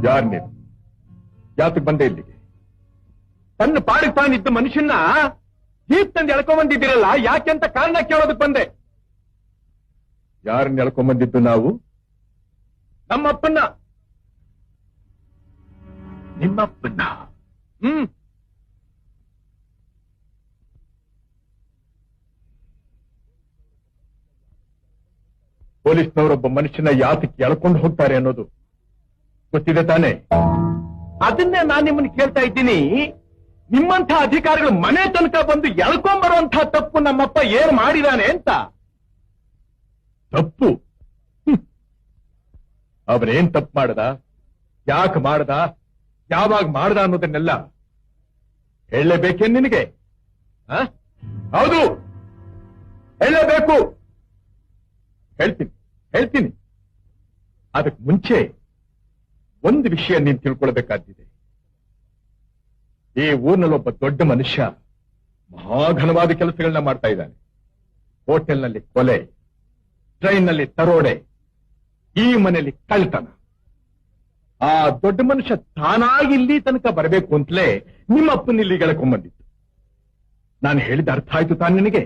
ಯಾರು ನೀನು? ಯಾತಕ್ಕೆ ಬಂದೆ ಇಲ್ಲಿಗೆ? ತನ್ನ ಪಾಡಿಗೆ ತಾನಿದ್ದ ಮನುಷ್ಯನ ಜೀಪ್ ತಂದು ಎಳ್ಕೊಂಬಂದಿದ್ದೀರಲ್ಲ, ಯಾಕೆ ಅಂತ ಕಾರಣ ಕೇಳೋದಕ್ಕೆ ಬಂದೆ. ಯಾರನ್ನ ಎಳ್ಕೊಂಬಂದಿದ್ದು ನಾವು? ನಮ್ಮಪ್ಪನ್ನ. ನಿಮ್ಮಪ್ಪನ್ನ? ಪೊಲೀಸ್ನವರೊಬ್ಬ ಮನುಷ್ಯನ ಯಾತಕ್ಕೆ ಎಳ್ಕೊಂಡು ಹೋಗ್ತಾರೆ ಅನ್ನೋದು ಗೊತ್ತಿದೆ ತಾನೆ? ಅದನ್ನೇ ನಾನು ನಿಮ್ಮನ್ನು ಕೇಳ್ತಾ ಇದ್ದೀನಿ. ನಿಮ್ಮಂಥ ಅಧಿಕಾರಿಗಳು ಮನೆ ತನಕ ಬಂದು ಎಳ್ಕೊಂಬರುವಂಥ ತಪ್ಪು ನಮ್ಮಪ್ಪ ಏನ್ ಮಾಡಿದಾನೆ ಅಂತ. ತಪ್ಪು? ಅವನೇನ್ ತಪ್ಪು ಮಾಡದ, ಯಾಕೆ ಮಾಡದ, ಯಾವಾಗ ಮಾಡದ ಅನ್ನೋದನ್ನೆಲ್ಲ ಹೇಳಲೇಬೇಕೇನ್ ನಿನಗೆ? ಹೌದು, ಹೇಳಲೇಬೇಕು. ಹೇಳ್ತೀನಿ. ಅದಕ್ಕೆ ಮುಂಚೆ ಒಂದು ವಿಷಯ ನೀನು ತಿಳ್ಕೊಳ್ಬೇಕಾಗಿದೆ. ಈ ಊರಿನಲ್ಲೊಬ್ಬ ದೊಡ್ಡ ಮನುಷ್ಯ ಮಹಾಘನವಾದ ಕೆಲಸಗಳನ್ನ ಮಾಡ್ತಾ ಇದ್ದಾನೆ. ಹೋಟೆಲ್ನಲ್ಲಿ ಕೊಲೆ, ಟ್ರೈನ್ನಲ್ಲಿ ತರೋಡೆ, ಈ ಮನೆಯಲ್ಲಿ ಕಳ್ತನ. ಆ ದೊಡ್ಡ ಮನುಷ್ಯ ತಾನಾಗಿ ಇಲ್ಲಿ ತನಕ ಬರಬೇಕು ಅಂತಲೇ ನಿಮ್ಮ ಅಪ್ಪನ ಇಲ್ಲಿ ಗೆಳಕೊಂಡ್ಬಂದಿತ್ತು. ನಾನು ಹೇಳಿದ ಅರ್ಥ ಆಯ್ತು ತಾನು ನಿನಗೆ?